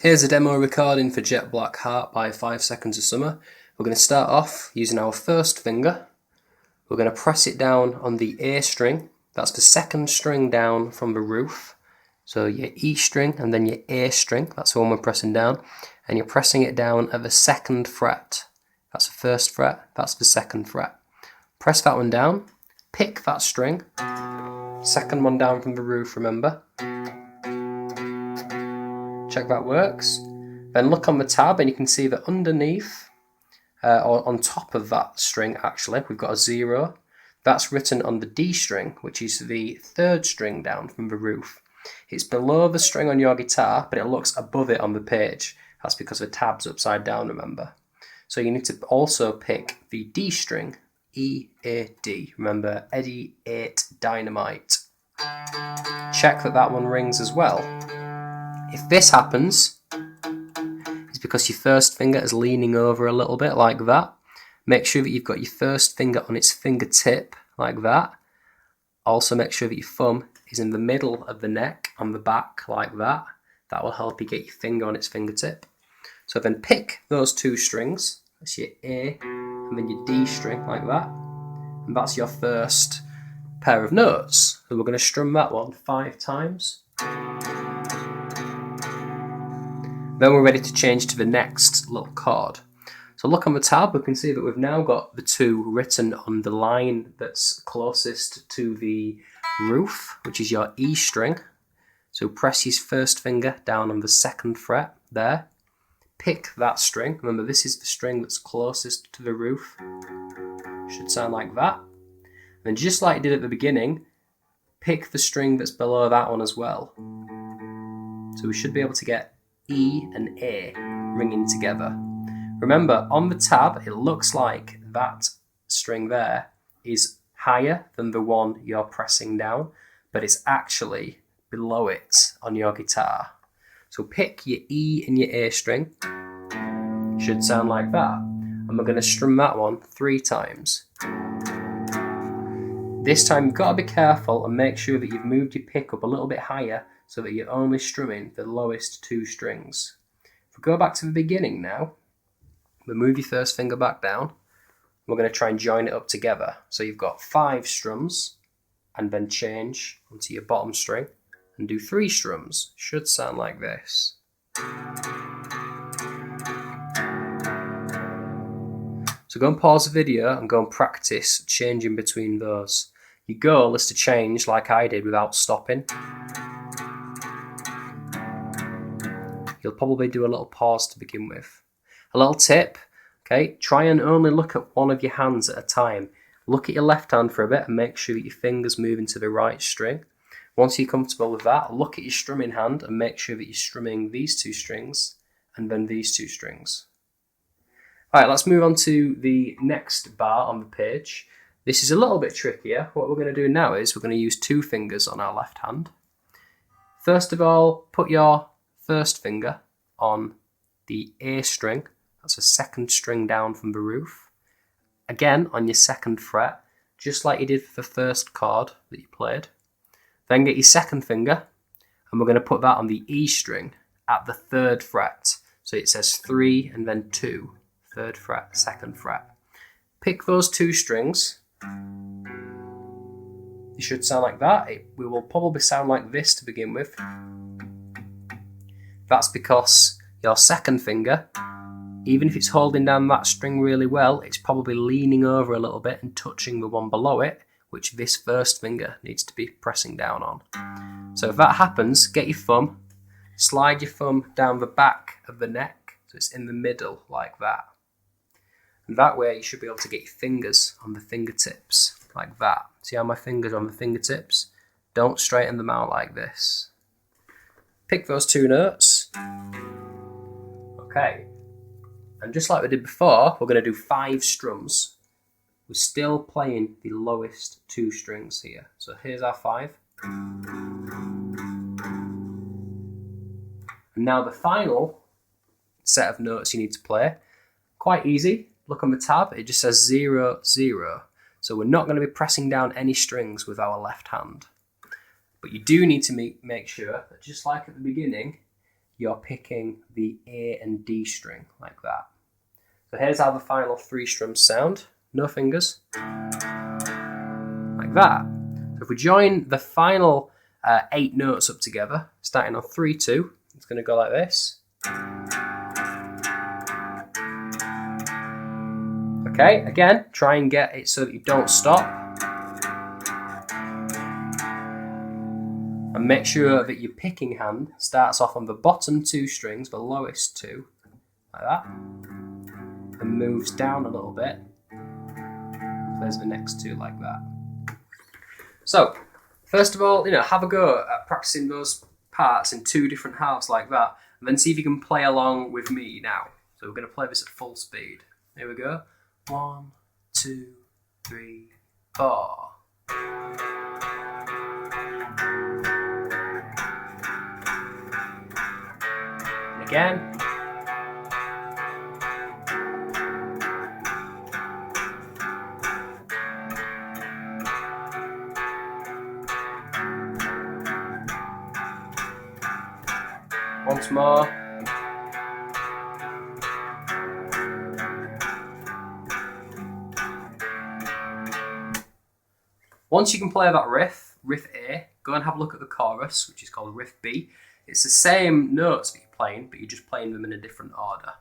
Here's a demo recording for Jet Black Heart by 5 Seconds of Summer. We're going to start off using our first finger. We're going to press it down on the A string. That's the second string down from the roof. So your E string and then your A string, that's the one we're pressing down. And you're pressing it down at the second fret. That's the first fret, that's the second fret. Press that one down, pick that string, second one down from the roof, remember. Check that works. Then look on the tab and you can see that underneath, or on top of that string actually, we've got a 0. That's written on the D string, which is the third string down from the roof. It's below the string on your guitar, but it looks above it on the page. That's because the tab's upside down, remember. So you need to also pick the D string, E, A, D. Remember, Eddie ate dynamite. Check that that one rings as well. If this happens, it's because your first finger is leaning over a little bit like that. Make sure that you've got your first finger on its fingertip like that. Also make sure that your thumb is in the middle of the neck on the back like that. That will help you get your finger on its fingertip. So then pick those two strings. That's your A and then your D string like that. And that's your first pair of notes. So we're going to strum that one 5 times. Then we're ready to change to the next little chord. So look on the tab, we can see that we've now got the 2 written on the line that's closest to the roof, which is your E string. So press your first finger down on the second fret there. Pick that string. Remember, this is the string that's closest to the roof. Should sound like that. And just like you did at the beginning, pick the string that's below that one as well. So we should be able to get E and A ringing together. Remember, on the tab, it looks like that string there is higher than the one you're pressing down, but it's actually below it on your guitar. So pick your E and your A string. Should sound like that. And we're going to strum that one 3 times. This time you've got to be careful and make sure that you've moved your pick up a little bit higher so that you're only strumming the lowest 2 strings. If we go back to the beginning now, we'll move your first finger back down. We're going to try and join it up together. So you've got 5 strums and then change onto your bottom string and do 3 strums. Should sound like this. So go and pause the video and go and practice changing between those. Your goal is to change like I did without stopping. You'll probably do a little pause to begin with. A little tip, okay, try and only look at one of your hands at a time. Look at your left hand for a bit and make sure that your fingers move into the right string. Once you're comfortable with that, look at your strumming hand and make sure that you're strumming these 2 strings and then these 2 strings. Alright, let's move on to the next bar on the page. This is a little bit trickier. What we're going to do now is we're going to use 2 fingers on our left hand. First of all, put your first finger on the A string. That's the second string down from the roof. Again, on your second fret, just like you did for the first chord that you played. Then get your second finger, and we're going to put that on the E string at the 3rd fret. So it says 3 and then 2. 3rd fret, 2nd fret. Pick those 2 strings. It should sound like that. It will probably sound like this to begin with. That's because your second finger, even if it's holding down that string really well, it's probably leaning over a little bit and touching the one below it, which this first finger needs to be pressing down on. So if that happens, get your thumb, slide your thumb down the back of the neck, so it's in the middle like that. And that way you should be able to get your fingers on the fingertips like that. See how my fingers are on the fingertips? Don't straighten them out like this. Pick those 2 notes. Okay. And just like we did before, we're going to do 5 strums. We're still playing the lowest 2 strings here. So here's our 5. And now the final set of notes you need to play. Quite easy. Look on the tab, it just says 0, 0. So we're not going to be pressing down any strings with our left hand. But you do need to make sure that just like at the beginning, you're picking the A and D string like that. So here's how the final 3 strums sound. No fingers. Like that. So if we join the final 8 notes up together, starting on 3-2, it's going to go like this. Okay, again, try and get it so that you don't stop. And make sure that your picking hand starts off on the bottom 2 strings, the lowest 2, like that, and moves down a little bit, and plays the next 2 like that. So, first of all, have a go at practicing those parts in 2 different halves like that, and then see if you can play along with me now. So we're going to play this at full speed. Here we go. 1, 2, 3, 4. And again. Once more. Once you can play that riff A, go and have a look at the chorus, which is called riff B. It's the same notes that you're playing, but you're just playing them in a different order.